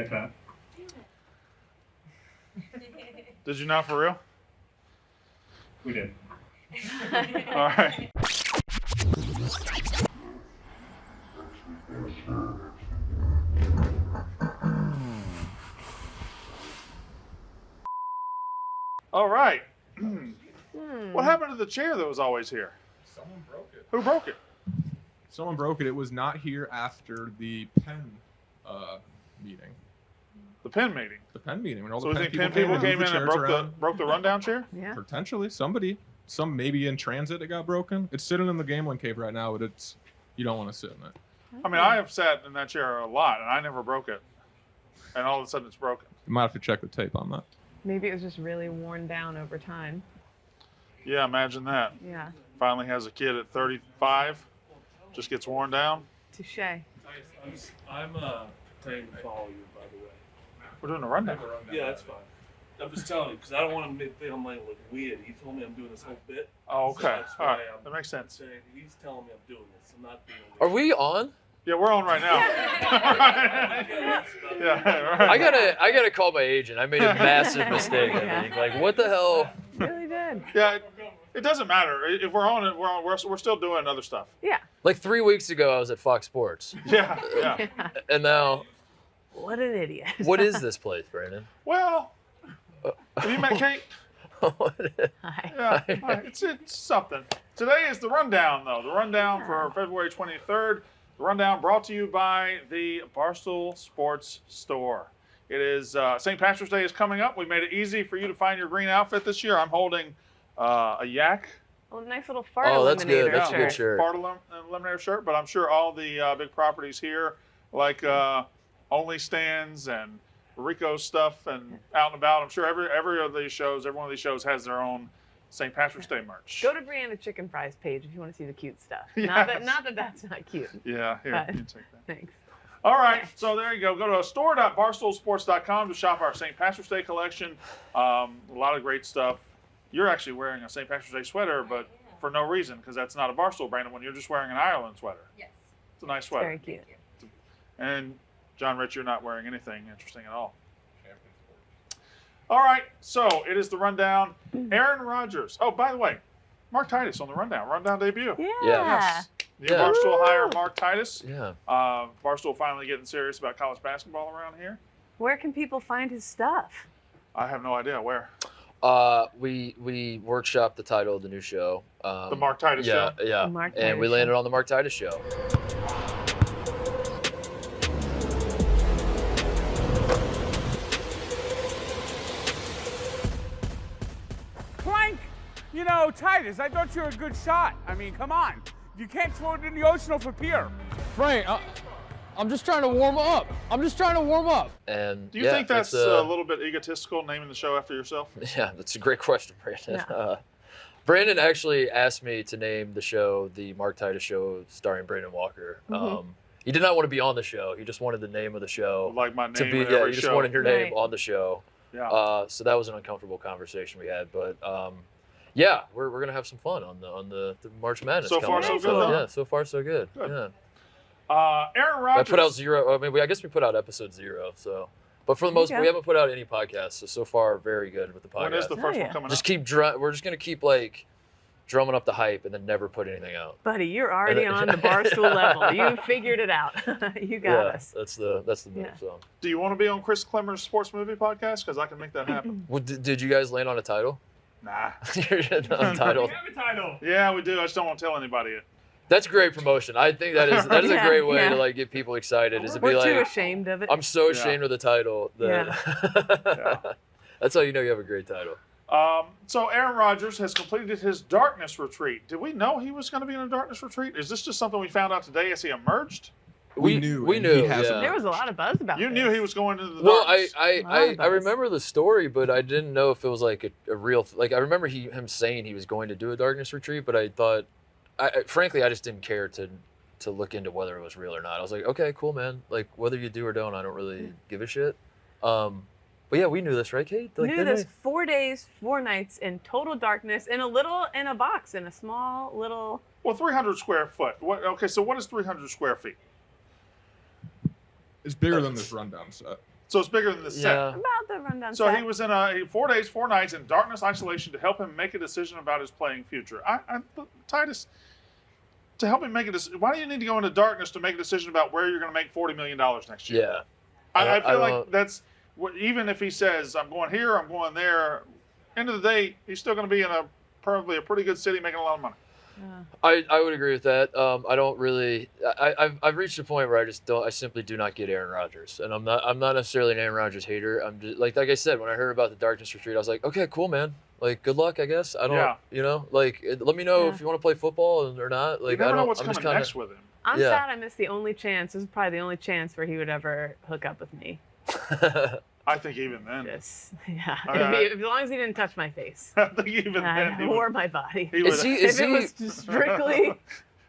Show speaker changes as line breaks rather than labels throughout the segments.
get that.
Did you not for real?
We did.
All right. All right. What happened to the chair that was always here?
Someone broke it.
Who broke it?
Someone broke it. It was not here after the pen meeting.
The pen meeting.
The pen meeting. When all
So
the
we think pen people came in and broke the rundown chair?
Yeah.
Potentially. Somebody. Some maybe in transit it got broken. It's sitting in the gambling cave right now, but you don't want to sit in it.
I mean, I have sat in that chair a lot, and I never broke it. And all of a sudden, it's broken.
You might have to check the tape on that.
Maybe it was just really worn down over time.
Yeah, imagine that.
Yeah.
Finally has a kid at 35, just gets worn down.
Touche.
I'm planning to follow you, by the way.
We're doing a rundown.
Yeah, that's fine. I'm just telling you because I don't want to make I'm like look weird. He told me I'm doing this whole bit.
Oh,
So
okay.
that's
All
why
right.
I'm
That makes sense.
saying he's telling me I'm doing this. I'm not being.
Are we on?
Yeah, we're on right now. Yeah, right.
I gotta call my agent. I made a massive mistake. I think. Like, what the hell?
Really did.
Yeah, it doesn't matter. If we're on it, we're still doing other stuff.
Yeah.
Like 3 weeks ago, I was at Fox Sports,
Yeah.
and now,
What an idiot.
what is this place, Brandon?
Well, have you met Kate?
Hi.
Yeah, it's something. Today is the rundown, though. The rundown for February 23rd. The rundown brought to you by the Barstool Sports Store. It is St. Patrick's Day is coming up. We made it easy for you to find your green outfit this year. I'm holding a yak.
Oh, nice little fart
Oh, that's good.
eliminator
That's a good
shirt.
shirt.
Fart eliminator shirt, but I'm sure all the big properties here, like Only Stands and Rico stuff and Out and About. I'm sure every one of these shows has their own St. Patrick's Day merch.
Go to Brianna Chicken Fries page if you want to see the cute stuff.
Yes.
Not that that's not cute.
Yeah, here,
But-
you can take that.
Thanks.
All right, so there you go. Go to store.barstoolsports.com to shop our St. Patrick's Day collection. A lot of great stuff. You're actually wearing a St. Patrick's Day sweater, but for no reason, because that's not a Barstool brand one. You're just wearing an Ireland sweater.
Yes.
It's a nice sweater.
Very cute.
And John Rich, you're not wearing anything interesting at all. All right, so it is the rundown. Aaron Rodgers. Oh, by the way, Mark Titus on the rundown. Rundown debut.
Yeah.
Yes. New
Yeah.
Barstool hire Mark Titus.
Yeah.
Barstool finally getting serious about college basketball around here.
Where can people find his stuff?
I have no idea where.
We workshopped the title of the new show.
The Mark Titus show.
Yeah.
The Mark
And
Titus
we
show.
landed on the Mark Titus show.
Plank! You know, Titus, I thought you were a good shot. I mean, come on. You can't throw it in the ocean for Pier.
Frank, I'm just trying to warm up.
And
Do you think that's a little bit egotistical, naming the show after yourself?
Yeah, that's a great question, Brandon.
Yeah.
Brandon actually asked me to name the show the Mark Titus Show starring Brandon Walker. He did not want to be on the show. He just wanted the name of the show
Like my name
to be.
in
Yeah,
every
he just
show.
wanted your name
Right.
on the show.
Yeah.
So that was an uncomfortable conversation we had, but yeah, we're gonna have some fun on the March Madness.
So far,
coming
so
up.
good, though.
Yeah, so far so good.
Good.
Yeah.
Aaron
I
Rodgers.
put out 0. I mean, I guess we put out episode 0. So, but for the
There you
most,
go.
we haven't put out any podcasts. So far, very good with the podcast.
When is the first
yeah.
one coming
Just
up?
keep we're just gonna keep like drumming up the hype and then never put anything out.
Buddy, you're already on the Barstool level. You figured it out. You got
Yeah,
us.
that's the move.
Yeah.
So,
Do you want to be on Chris Clemmer's sports movie podcast? Because I can make that happen.
well, did you guys land on a title?
Nah.
You're untitled.
have a title.
Yeah, we do. I just don't want to tell anybody it.
That's great promotion. I think that is a
Yeah,
great way
yeah.
to like get people excited. Is to
We're
be
too
like,
ashamed of it.
I'm so ashamed of the title that that's how you know you have a great title.
So Aaron Rodgers has completed his darkness retreat. Did we know he was going to be in a darkness retreat? Is this just something we found out today as he emerged?
We knew.
We
and
knew.
he hasn't.
Yeah.
There was a lot of buzz about
You
this.
knew he was going into the
Well,
darkness.
I remember the story, but I didn't know if it was like a real like. I remember him saying he was going to do a darkness retreat, but I thought, frankly, I just didn't care to look into whether it was real or not. I was like, okay, cool, man. Like whether you do or don't, I don't really give a shit. But yeah, we knew this, right, Kate? Like,
knew
didn't
this 4 days, 4 nights in total darkness in a box, in a small little.
Well, 300 square foot. What? Okay, so what is 300 square feet?
It's bigger than this rundown set.
So it's bigger than the set.
Yeah.
About the rundown
So
set.
he was in 4 days, 4 nights in darkness isolation to help him make a decision about his playing future. Titus, to help him make a decision, why do you need to go into darkness to make a decision about where you're going to make $40 million next year?
Yeah.
I feel like
don't-
that's even if he says I'm going here, I'm going there. End of the day, he's still going to be in probably a pretty good city, making a lot of money.
I would agree with that. I don't really. I've reached a point where I simply do not get Aaron Rodgers, and I'm not necessarily an Aaron Rodgers hater. I'm just like I said, when I heard about the darkness retreat, I was like, okay, cool, man. Like, good luck, I guess. I don't,
Yeah.
let me know if you want to play football or not. Like,
You never
I don't
know what's
I'm
coming
just kinda,
next with him.
I'm
Yeah.
sad I missed the only chance. This is probably the only chance where he would ever hook up with me.
I think even then.
Just, yeah.
Alright.
As long as he didn't touch my face.
I think even then. he
Or
would-
my body.
he would-
If it was just strictly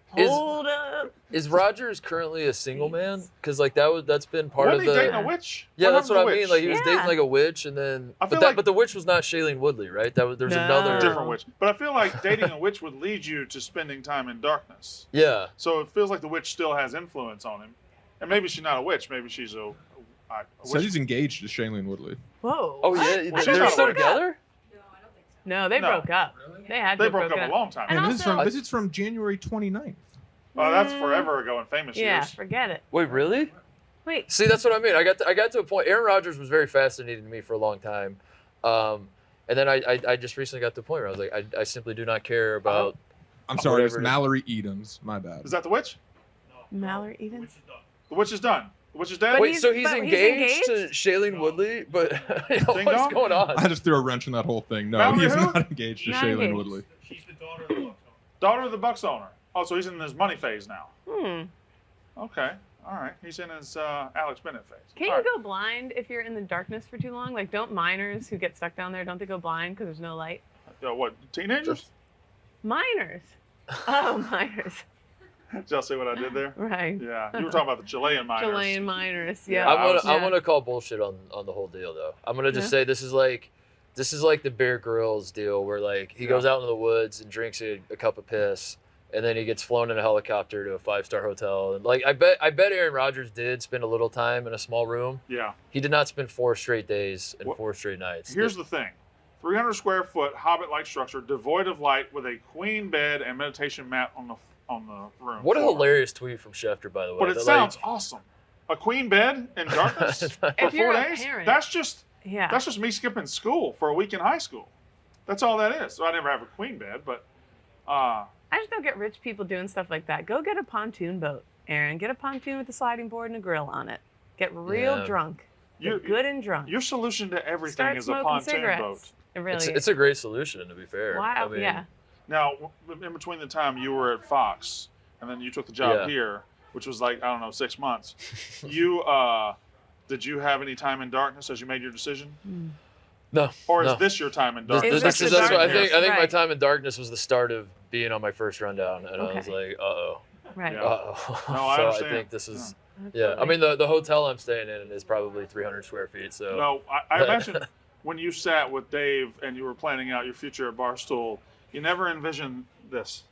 hold up.
Is Rodgers currently a single man? Because like that's been part
Wasn't
of
he
the.
dating a witch?
Yeah,
What
that's what I
happened to
mean.
witch?
Like he was dating
Yeah.
like a witch, and then
I feel
but
like-
but the witch was not Shailene Woodley, right? There's
No.
another
different witch. But I feel like dating a witch would lead you to spending time in darkness.
Yeah,
So it feels like the witch still has influence on him. And maybe she's not a witch. Maybe she's a
Says
witch.
he's engaged to Shailene Woodley.
Whoa.
Oh yeah,
Well, she's
they're
not
still
a witch.
together.
No, they
No.
broke up. They had to
They
have
broke up
broken
a long time
And
ago.
And
also-
this is from January 29th.
Oh, that's forever ago in famous
Yeah,
years.
forget it.
Wait, really?
Wait.
See, that's what I mean. I got to a point. Aaron Rodgers was very fascinating to me for a long time, and then I just recently got to a point where I was like, I simply do not care about.
I'm sorry, it's
Whatever it is.
Mallory Edens. My bad.
Is that the witch?
Mallory Edens?
The witch is done. The witch is dead?
But
Wait,
he's-
so he's
but he's
engaged to
engaged?
Shailene Woodley, but
Ding
what's
dong?
going on?
I just threw a wrench in that whole thing. No,
Mallory
he is
who?
not engaged to
Not
Shailene
engaged.
Woodley.
She's the daughter of the Bucks.
Daughter of the Bucks owner. Oh, so he's in his money phase now.
Hmm.
Okay. All right. He's in his Alex Bennett phase.
Can
All
you
right.
go blind if you're in the darkness for too long? Like, don't minors who get stuck down there, don't they go blind because there's no light?
What, teenagers?
Minors. Oh, minors.
Did y'all see what I did there?
Right.
Yeah. You were talking about the Chilean miners.
Chilean minors.
Yeah,
Yeah.
I'm gonna call bullshit on the whole deal though. I'm gonna just
Yeah.
say this is like the Bear Grylls deal where like he goes out into the woods and drinks a cup of piss, and then he gets flown in a helicopter to a 5-star hotel. And like I bet Aaron Rodgers did spend a little time in a small room.
Yeah.
He did not spend 4 straight days and
What-
4 straight nights.
Here's the thing. 300 square foot Hobbit-like structure, devoid of light, with a queen bed and meditation mat on the room.
What a
floor.
hilarious tweet from Schefter, by the way.
But it
That,
sounds
like,
awesome. A queen bed in darkness for
If you're
4
a
days?
parent-
That's just
Yeah.
me skipping school for a week in high school. That's all that is. So I never have a queen bed, but
I just don't get rich people doing stuff like that. Go get a pontoon boat, Aaron. Get a pontoon with a sliding board and a grill on it. Get real
Yeah.
drunk.
You-
Get good and drunk.
your solution to everything
Start
is a
smoking
pontoon
cigarettes.
boat.
It really
it's a great solution, to be fair.
Wow.
I mean,
Yeah.
Now, in between the time you were at Fox and then you took the job
Yeah.
here, which was like, I don't know, 6 months, did you have any time in darkness as you made your decision?
No.
Or
no.
is this your time in
This,
darkness?
Is
this
this
is
the
that's what I
darkness?
think. I think my
Right.
time in darkness was the start of being on my first rundown, and I was
Okay.
like, uh-oh.
Right.
Yeah.
Uh-oh.
No, I
so
understand.
I think this is,
Absolutely.
yeah. I mean, the hotel I'm staying in is probably 300 square feet. So
No, I imagine when you sat with Dave and you were planning out your future at Barstool, you never envisioned this.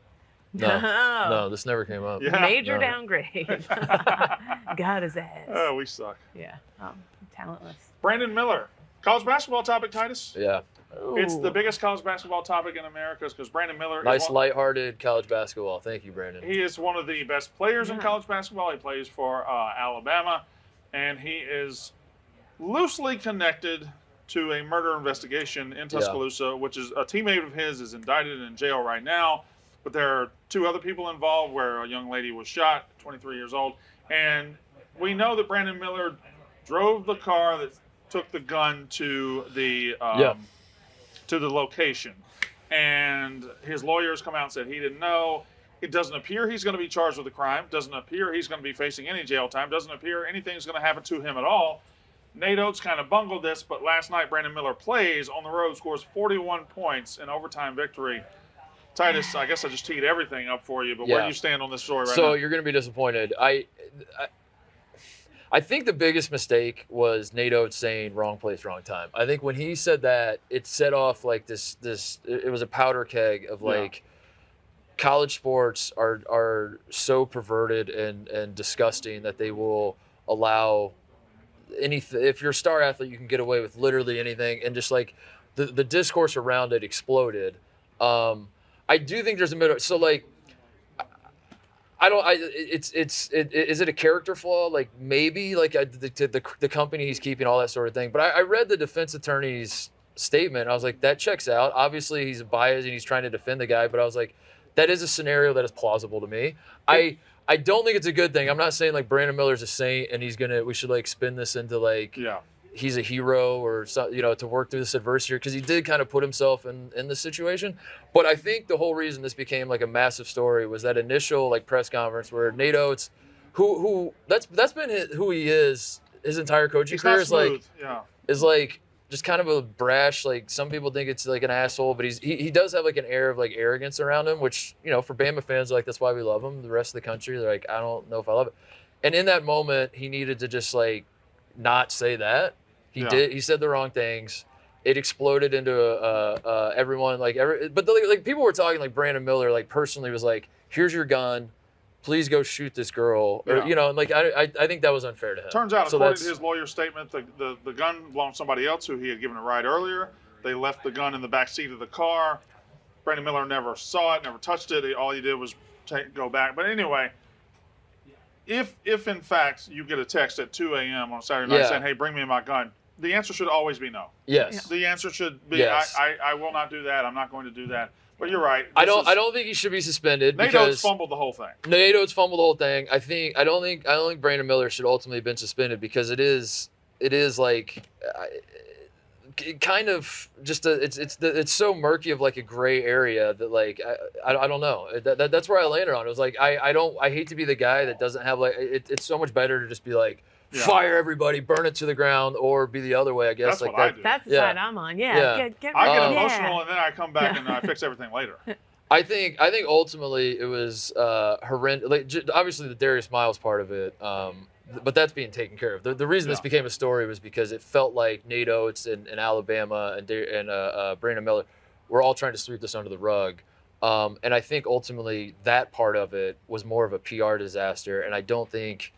no, this never came up.
Yeah.
Major
No.
downgrade. Got his ass.
Oh, we suck.
Yeah. Oh, talentless.
Brandon Miller, college basketball topic, Titus.
Yeah.
It's the
Ooh.
biggest college basketball topic in America because Brandon Miller
Nice
is one,
lighthearted college basketball. Thank you, Brandon.
he is one of the best players in
Yeah.
college basketball. He plays for Alabama, and he is loosely connected to a murder investigation in Tuscaloosa, which is a teammate of his is indicted and in jail right now. But there are 2 other people involved where a young lady was shot, 23 years old. And we know that Brandon Miller drove the car that took the gun to the location. And his lawyers come out and said he didn't know. It doesn't appear he's going to be charged with a crime. Doesn't appear he's going to be facing any jail time. Doesn't appear anything's going to happen to him at all. Nate Oates kind of bungled this, but last night Brandon Miller plays on the road, scores 41 points in overtime victory. Titus, I guess I just teed everything up for you, but where
Yeah.
do you stand on this story right
So
now?
you're going to be disappointed. I think the biggest mistake was Nate Oates saying wrong place, wrong time. I think when he said that, it set off like this. It was a powder keg of like college sports are so perverted and disgusting that they will allow if you're a star athlete, you can get away with literally anything, and just like the discourse around it exploded. I do think there's a middle. So like, is it a character flaw? Like maybe like the company he's keeping, all that sort of thing. But I read the defense attorney's statement. I was like, that checks out. Obviously he's biased and he's trying to defend the guy, but I was like, that is a scenario that is plausible to me. I don't think it's a good thing. I'm not saying like Brandon Miller's a saint and we should like spin this into like he's a hero or to work through this adversity, because he did kind of put himself in this situation. But I think the whole reason this became like a massive story was that initial like press conference where Nate Oates, who that's been who he is his entire coaching career, is like just kind of a brash, like some people think it's like an asshole, but he does have like an air of like arrogance around him, which, for Bama fans, like that's why we love him. The rest of the country, they're like, I don't know if I love it. And in that moment, he needed to just like not say that. He said the wrong things. It exploded into everyone but people were talking like Brandon Miller like personally was like, here's your gun, please go shoot this girl, or and like I think that was unfair to him.
Turns out, according to his lawyer's statement, the gun belonged to somebody else who he had given a ride earlier. They left the gun in the back seat of the car. Brandon Miller never saw it, never touched it. All he did was go back. But anyway, if in fact you get a text at 2 a.m. on Saturday night saying, hey, bring me my gun, the answer should always be no.
Yes.
The answer should be,
yes.
I will not do that. I'm not going to do that. But you're right.
I don't think he should be suspended.
Nate Oates fumbled the whole thing.
Nate Oates fumbled the whole thing. I don't think Brandon Miller should ultimately have been suspended, because it is like kind of just it's so murky of like a gray area that like I don't know. That's where I landed on. It was like I hate to be the guy that doesn't have like it's so much better to just be like, fire everybody, burn it to the ground, or be the other way, I guess.
That's like what I do.
That's the side I'm on. Yeah. Get
I get emotional and then I come back and I fix everything later.
I think ultimately it was horrendous. Like, obviously the Darius Miles part of it, but that's being taken care of. The reason this became a story was because it felt like Nate Oates and Alabama and Brandon Miller were all trying to sweep this under the rug. And I think ultimately that part of it was more of a PR disaster, and I don't think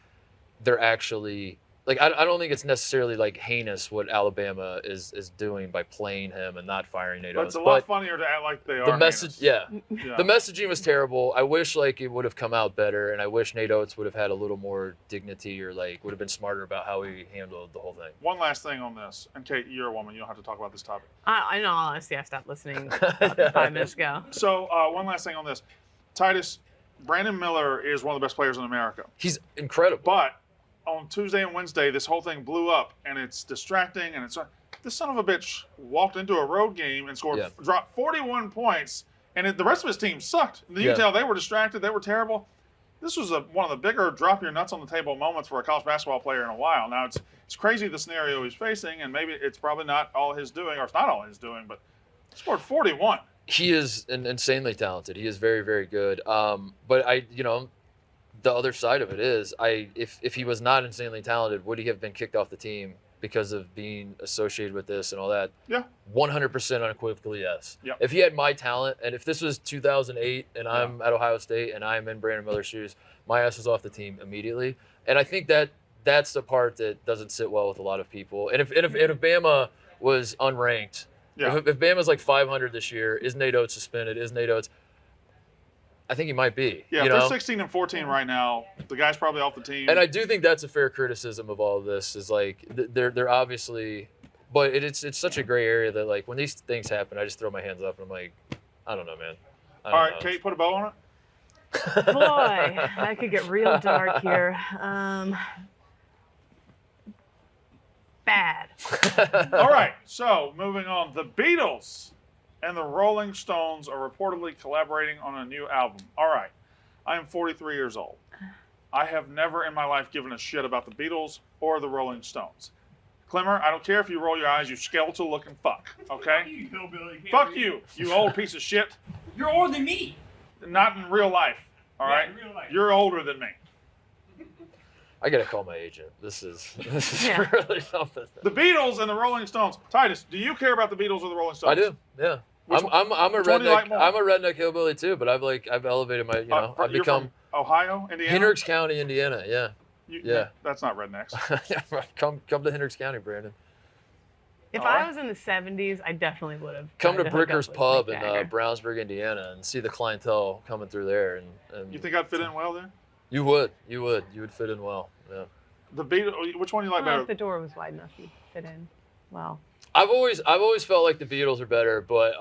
they're actually like I don't think it's necessarily like heinous what Alabama is doing by playing him and not firing Nate Oates.
But it's a lot funnier to act like they are.
The message, the messaging was terrible. I wish like it would have come out better, and I wish Nate Oates would have had a little more dignity, or like would have been smarter about how he handled the whole thing.
One last thing on this, and Kate, you're a woman, you don't have to talk about this topic.
I know, honestly, I stopped listening about 5 minutes ago.
So one last thing on this, Titus, Brandon Miller is one of the best players in America.
He's incredible,
but on Tuesday and Wednesday, this whole thing blew up, and it's distracting, and this son of a bitch walked into a road game and dropped 41 points, and the rest of his team sucked. You can tell they were distracted, they were terrible. This was one of the bigger drop your nuts on the table moments for a college basketball player in a while. Now it's crazy the scenario he's facing, and maybe it's probably not all his doing, or it's not all his doing, but he scored 41.
He is insanely talented. He is very, very good. But the other side of it is, if he was not insanely talented, would he have been kicked off the team because of being associated with this and all that?
Yeah.
100% unequivocally, yes.
Yep.
If he had my talent, and if this was 2008 and I'm at Ohio State and I'm in Brandon Miller's shoes, my ass is off the team immediately. And I think that's the part that doesn't sit well with a lot of people. And if Bama was unranked, if Bama's like 500 this year, is Nate Oates suspended? Is Nate Oates? I think he might be.
Yeah, they're 16-14 right now. The guy's probably off the team.
And I do think that's a fair criticism of all of this. Is like they're obviously, but it's such a gray area that like when these things happen, I just throw my hands up and I'm like, I don't know, man.
All right, Kate, put a bow on it.
Boy, that could get real dark here. Bad.
All right, so moving on. The Beatles and the Rolling Stones are reportedly collaborating on a new album. All right, I am 43 years old. I have never in my life given a shit about the Beatles or the Rolling Stones. Clemmer, I don't care if you roll your eyes, you skeletal-looking fuck, okay?
Fuck you, hillbilly.
Fuck you, you old piece of shit.
You're older than me.
Not in real life, all right?
In real life.
You're older than me.
I gotta call my agent. This is really something.
The Beatles and the Rolling Stones. Titus, do you care about the Beatles or the Rolling Stones?
I do. Yeah. I'm a redneck. I'm a redneck hillbilly too, but I've elevated my. I've
you're
become
from Ohio, Indiana.
Hendricks County, Indiana. Yeah. Yeah.
That's not rednecks.
come to Hendricks County, Brandon.
If
All
I
right.
was in the 70s, I definitely would have.
Come to
tried hook up
Bricker's
with
Pub
Mick
in
Jagger.
Brownsburg, Indiana, and see the clientele coming through there. And
You think I'd fit in well there?
you would fit in well. Yeah.
The Beatles. Which one do you like
Well,
better?
if the door was wide enough, you'd fit in. Well,
I've always felt like the Beatles are better, but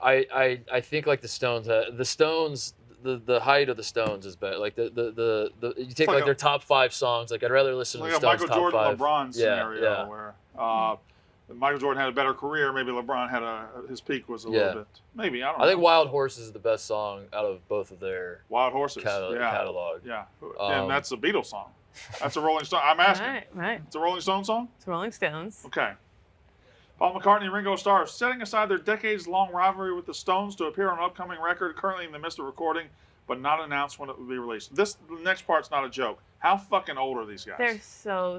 I think like the Stones. The height of the Stones is better. Like the you take
like
like
a-
their top 5 songs. Like I'd rather listen to
Like
the
a
Stones
Michael
top
Jordan
5.
LeBron scenario
yeah.
where Michael Jordan had a better career. Maybe LeBron had his peak was a little bit. Maybe I don't know.
I think Wild Horses is the best song out of both of their
Wild Horses.
catalog.
Yeah, and that's a Beatles song. That's a Rolling Stone. I'm asking.
right.
It's a Rolling Stone song.
It's Rolling Stones.
Okay. Paul McCartney and Ringo Starr setting aside their decades-long rivalry with the Stones to appear on an upcoming record, currently in the midst of recording, but not announced when it will be released. This next part's not a joke. How fucking old are these guys?
They're so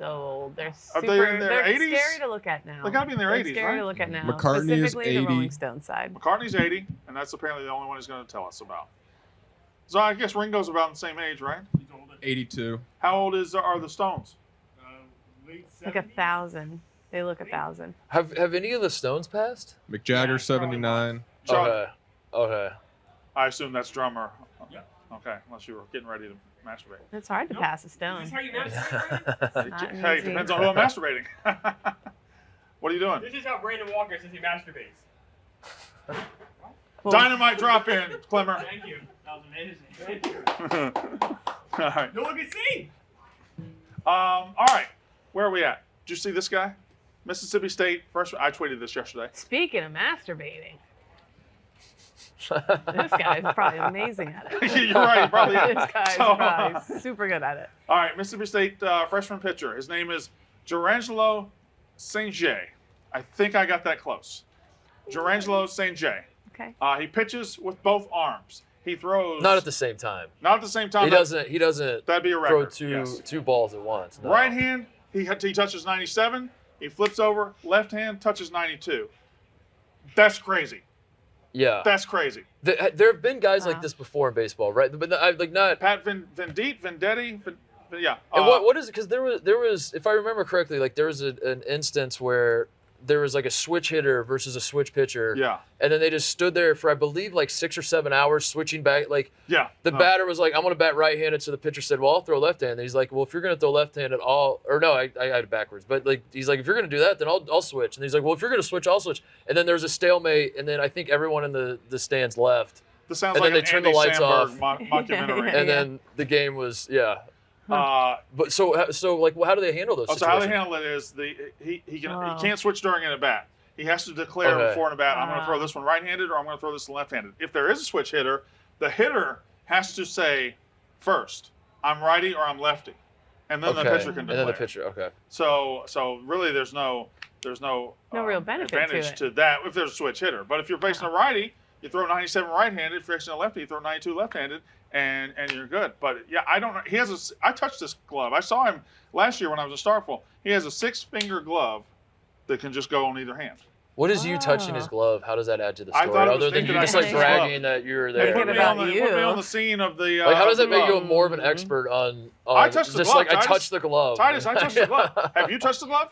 old. They're
Are
super.
they in their
they're
80s?
scary to look at now.
They gotta be in their
They're
80s,
scary
right?
to look at now.
McCartney is
Specifically the
80.
Rolling Stone side.
McCartney's 80, and that's apparently the only one he's going to tell us about. So I guess Ringo's about the same age, right?
He's older.
82.
How old are the Stones?
Late
Like
70s.
1,000. They look 1,000.
Have any of the Stones passed?
Mick Jagger,
Yeah,
79.
John,
Okay.
I assume that's drummer.
Yeah.
Okay, unless you were getting ready to masturbate.
It's hard to
Nope.
pass a
Is
stone.
this how you masturbate?
Not
Hey,
easy.
depends on who I'm masturbating. What are you doing?
This is how Brandon Walker says he masturbates.
Well,
Dynamite drop in, Clemmer.
Thank you. That was amazing. Thank you.
All right.
No one can see.
All right. Where are we at? Did you see this guy? Mississippi State freshman. I tweeted this yesterday.
Speaking of masturbating, this guy's probably amazing at it.
You're right. He probably is.
This guy's
So,
probably super good at it.
all right. Mississippi State freshman pitcher. His name is Gerangelo St. J. I think I got that close. Gerangelo St. J.
Okay.
He pitches with both arms. He throws.
Not at the same time.
Not at the same time.
He doesn't
That'd be a
throw
record.
two balls at once. No.
Right hand, he touches 97. He flips over. Left hand touches 92. That's crazy.
Yeah.
That's crazy.
There have been guys like
Wow.
this before in baseball, right? But like not.
Pat Vendetti, yeah.
And what is it? Because there was, if I remember correctly, like there was an instance where there was like a switch hitter versus a switch pitcher.
Yeah.
And then they just stood there for I believe like 6 or 7 hours switching back. Like
Yeah.
the
No.
batter was like, I'm gonna bat right-handed. So the pitcher said, well, I'll throw left-handed. He's like, well, if you're gonna throw left-handed, or no, I had it backwards. But like he's like, if you're gonna do that, then I'll switch. And he's like, well, if you're gonna switch, I'll switch. And then there was a stalemate, and then I think everyone in the stands left.
This sounds
and
like
then
an
they turned
Andy
the lights
Samberg
off.
mockumentary.
And then the game was But so like, well, how do they handle those?
So how they
situations?
handle it is he
Wow.
can't switch during an at bat. He has to declare
Okay.
before an at bat, I'm going to throw
Wow.
this one right-handed or I'm going to throw this one left-handed. If there is a switch hitter, the hitter has to say first, I'm righty or I'm lefty, and then the
Okay.
pitcher can
And
declare.
then the pitcher, okay.
So really, there's no
No real benefit to
advantage
it.
to that if there's a switch hitter. But if you're facing a righty, you throw 97 right-handed. If you're facing a lefty, you throw 92 left-handed, and you're good. But yeah, I don't know. I touched this glove. I saw him last year when I was in Starkville. He has a 6-finger glove that can just go on either hand.
What is you touching his
Ah.
glove? How does that add to the
I
story?
thought it was
Other than
thinking
you
I
just like
touched his glove.
bragging that you're
They
there.
put me on
about
the
you.
scene of the.
Like, how does that make you
glove.
more of an expert on
I touched the
just
glove,
like I
Titus.
touched the glove?
Titus, I touched the glove. Have you touched the glove?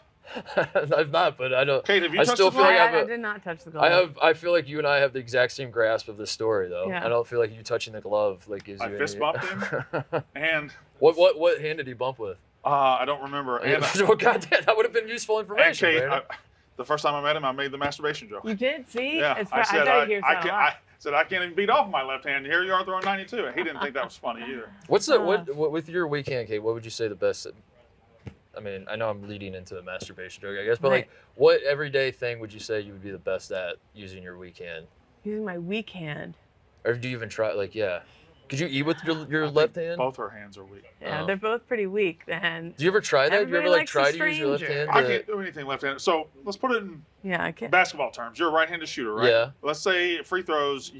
I've not, but I don't.
Kate, have you
I
touched
still
the
feel
glove?
like
I did not touch the glove.
I feel like you and I have the exact same grasp of this story, though.
Yeah.
I don't feel like you touching the glove like gives
I
you.
fist
any...
bumped him, and
What hand did he bump with?
I don't remember. And,
Well, goddamn, that would have been useful
and
information.
Kate,
Brandon.
the first time I met him, I made the masturbation joke.
You did? See?
Yeah,
It's,
I said
bet he hears that a lot.
I said I can't even beat off my left hand. Here you are throwing 92. And he didn't think that was funny either.
What's the what with your weekend, Kate? What would you say the best? I mean, I know I'm leading into the masturbation joke, I guess, but
Right.
like, what everyday thing would you say you would be the best at using your weak hand?
Using my weak hand.
Or do you even try? Like, yeah, could you eat with your
I think
left hand?
Both her hands are weak.
Yeah,
Oh.
they're both pretty weak. And
Do you ever try that? Do you ever
Everybody
like
likes
try
a
to use your left
stranger.
hand?
I
to-
can't do anything left-handed. So let's put it in
yeah, I can't.
basketball terms. You're a right-handed shooter, right?
Yeah.
Let's say free throws.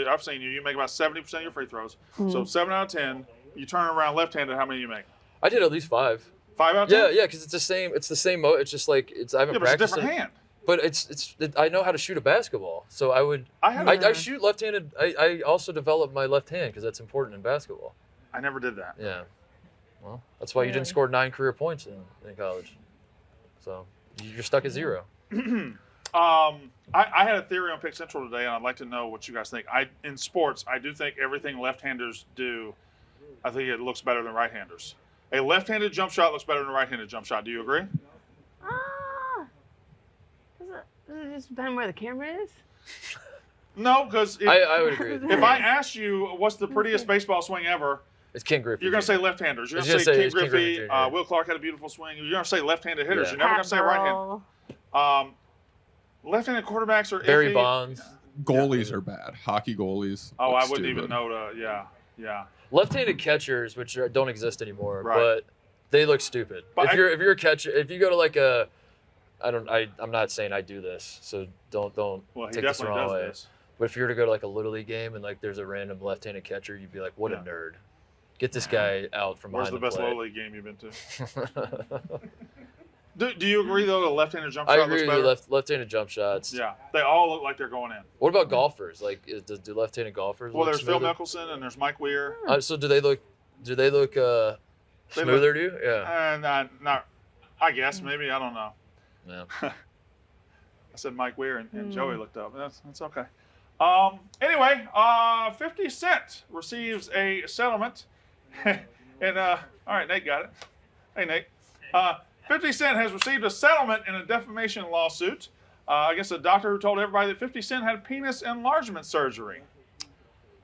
I've seen you make about 70% of your free throws.
Mm-hmm.
So 7 out of 10. You turn around left-handed. How many you make?
I did at least 5.
5 out of 10.
Yeah, because it's the same. It's the same mode. It's just like I haven't
Yeah, but it's a
practiced
different
it.
hand.
But I know how to shoot a basketball, so I would.
I had.
I shoot left-handed. I also developed my left hand because that's important in basketball.
I never did that.
Yeah. Well, that's why you didn't score 9 career points in college. So you're stuck at 0.
I had a theory on Pick Central today, and I'd like to know what you guys think. In sports, I do think everything left-handers do, I think it looks better than right-handers. A left-handed jump shot looks better than a right-handed jump shot. Do you agree?
Does it just depend where the camera is?
No, because
I would agree.
if I ask you what's the prettiest baseball swing ever,
It's Ken Griffey.
you're going to say left-handers. You're
I
going
was
to say
gonna
Ken
say it's
Griffey.
Ken Griffey Jr.
Will Clark had a beautiful swing. You're going to say left-handed hitters.
Yeah.
You're never going to say right-handed.
Burrell.
Left-handed quarterbacks are
Barry
iffy.
Bonds.
Goalies are bad. Hockey goalies.
Oh,
look
I wouldn't even
stupid.
know to. Yeah.
Left-handed catchers, which don't exist anymore,
Right.
but they look stupid.
But
if you're a catcher, if you go to like I'm not saying I do this, so don't
Well, he
take this the
definitely
wrong
does
way.
this.
But if you were to go to like a little league game and like there's a random left-handed catcher, you'd be like, what a
Yeah.
nerd. Get this guy out from
Where's
behind
the best
plate.
low league game you've been to? Do you agree though? The left-handed jump
I
shot
agree
looks
with
better.
you, left-handed jump shots.
Yeah, they all look like they're going in.
What about golfers? Like, do left-handed golfers
Well,
look
there's Phil
smoother?
Mickelson and there's Mike Weir.
So do they look smoother to you? Yeah.
And not, I guess maybe I don't know.
Yeah.
I said Mike Weir and Joey looked up. That's okay. Anyway, 50 Cent receives a settlement, and all right, Nate got it. Hey Nate. 50 Cent has received a settlement in a defamation lawsuit against a doctor who told everybody that 50 Cent had penis enlargement surgery.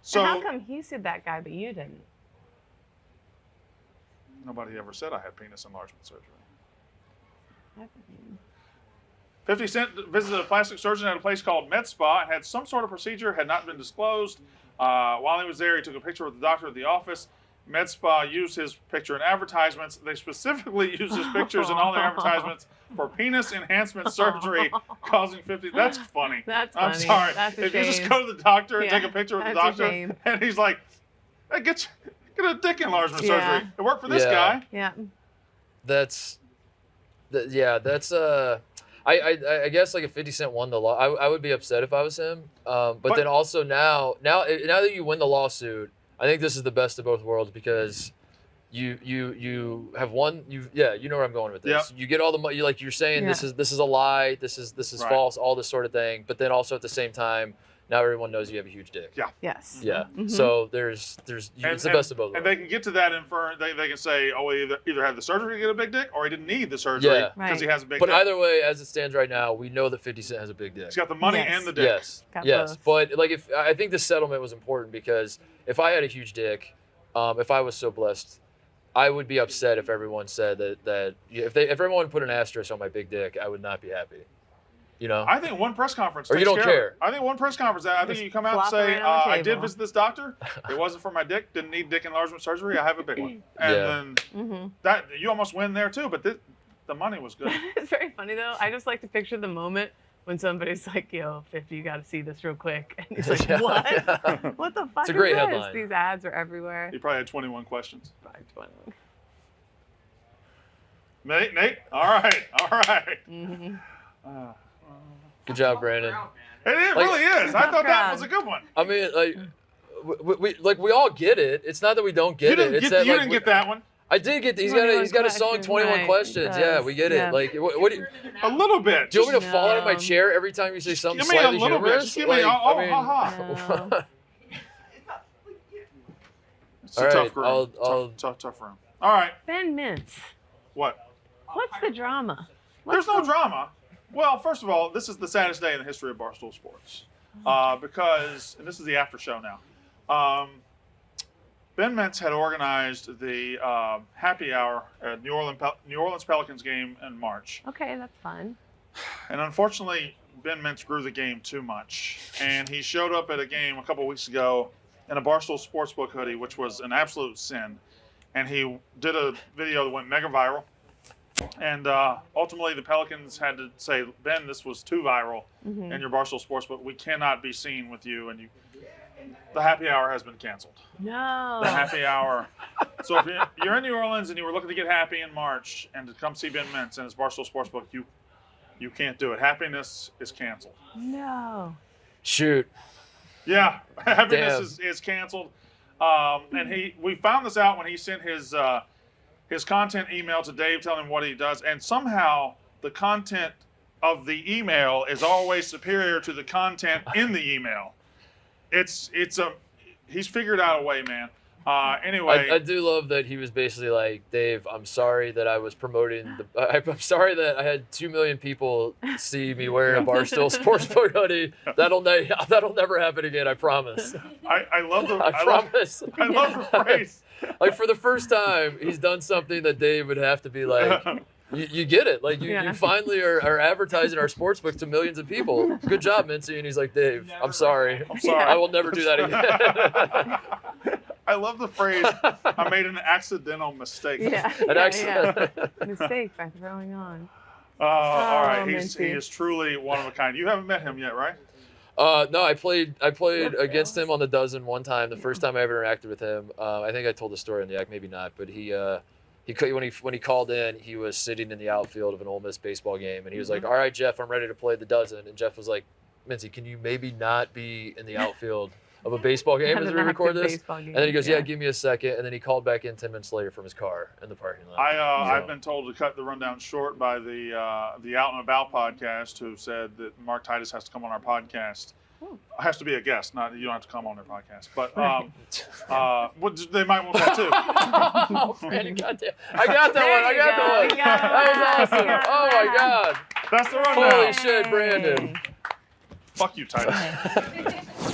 So
And how come he sued that guy but you didn't?
nobody ever said I had penis enlargement surgery. 50 Cent visited a plastic surgeon at a place called Med Spa and had some sort of procedure had not been disclosed. While he was there, he took a picture with the doctor at the office. Med Spa used his picture in advertisements. They specifically used his pictures in all their advertisements for penis enhancement surgery, causing 50. That's funny.
That's
I'm
funny.
sorry.
That's a
If you just
shame.
go to the doctor and
Yeah,
take a picture with the
that's a
doctor,
shame.
and he's like, hey, get a dick enlargement
Yeah.
surgery. It worked for this
Yeah.
guy.
Yeah.
That's I guess like if 50 Cent won the law, I would be upset if I was him. But then also now that you win the lawsuit, I think this is the best of both worlds because you have won. You know where I'm going with this.
Yep.
You get all the money. You're saying this is a lie. This is
Right.
false. All this sort of thing. But then also at the same time, now everyone knows you have a huge dick.
Yeah.
Yes.
Yeah.
Mhm.
So it's the best of both worlds.
And they can get to that they can say, oh, he either had the surgery to get a big dick, or he didn't need the surgery
Yeah.
because he has a big
But
dick.
either way, as it stands right now, we know that 50 Cent has a big dick.
He's got the money
Yes.
and the dick.
Got
Yes.
both.
But like I think the settlement was important because if I had a huge dick, if I was so blessed, I would be upset if everyone said that if everyone put an asterisk on my big dick, I would not be happy. You know?
I think one press conference
Or you
takes
don't
care of
care.
it. I think one press conference, I think
Just
you come out and
flop
say,
it around the
I did
table.
visit this doctor. It wasn't for my dick. Didn't need dick enlargement surgery. I have a big one. And
Yeah.
then
Mm-hmm.
that you almost win there too. But the money was good.
It's very funny though. I just like to picture the moment when somebody's like, "Yo, 50, you got to see this real quick," and he's like,
Yeah.
"What? What the fuck
It's a great
is this?"
headline.
These ads are everywhere.
He probably had 21 questions.
521.
Nate. All right.
Mm-hmm.
Good job, Brandon.
It
Like-
really is. I
Tough
thought that
crowd.
was a good one.
I mean, we all get it. It's not that we don't get
You didn't
it. It's
get,
that
you
like
didn't get that one.
I did get. He's
21
got a song
questions,
21
right,
questions.
he
Yeah,
does.
we get
Yeah.
it. Like what do you,
A little bit.
do you want me to fall out of my
No.
chair every time you say something
Give me a
slightly
little bit.
humorous?
Just give me
Like,
ha
I mean,
ha.
It's
All
a
right,
tough room.
I'll-
Tough room. All right.
Ben Mintz,
What?
what's the drama?
There's no drama. Well, first of all, this is the saddest day in the history of Barstool Sports because, and this is the after show now. Ben Mintz had organized the happy hour at New Orleans Pelicans game in March,
Okay, that's fun.
and unfortunately, Ben Mintz grew the game too much, and he showed up at a game a couple weeks ago in a Barstool Sportsbook hoodie, which was an absolute sin, and he did a video that went mega viral. And ultimately, the Pelicans had to say, Ben, this was too viral
Mm-hmm.
in your Barstool Sportsbook. We cannot be seen with you, and the happy hour has been canceled.
No.
The happy hour. So if you're in New Orleans and you were looking to get happy in March and to come see Ben Mintz and his Barstool Sportsbook, you can't do it. Happiness is canceled.
No.
Shoot.
Yeah, happiness is canceled. And we found this out when he sent his content email to Dave telling him what he does, and somehow the content of the email is always superior to the content in the email. He's figured out a way, man. Anyway,
I do love that he was basically like, Dave, I'm sorry that I was promoting I'm sorry that I had 2 million people see me wearing a Barstool Sportsbook hoodie. That'll never happen again. I promise.
I love the.
I promise.
I love the phrase.
Like, for the first time, he's done something that Dave would have to be like, you get it. Like, you finally are advertising our sportsbook to millions of people. Good job, Mintzy. And he's like, Dave, I'm sorry. I will never do that again.
I love the phrase, I made an accidental mistake.
An accident.
Mistake by throwing on.
All right, he
Mintzy.
is truly one of a kind. You haven't met him yet, right?
No, I played against him on the dozen one time. The first time I ever interacted with him, I think I told the story in the act, maybe not. But when he called in, he was sitting in the outfield of an Ole Miss baseball game, and he was like, "All right, Jeff, I'm ready to play the dozen." And Jeff was like, "Mintzy, can you maybe not be in the outfield of a baseball game as we record this?" And then he goes, "Yeah, give me a second." And then he called back in 10 minutes later from his car in the parking lot.
I've been told to cut the rundown short by the Out and About podcast, who said that Mark Titus has to come on our podcast. Has to be a guest, not you don't have to come on their podcast. But they might want that too.
Oh, Brandon, goddamn. I got that one. I got that one.
We got
That was awesome.
it.
Oh my God.
That's the rundown.
Holy shit, Brandon.
Fuck you, Titus.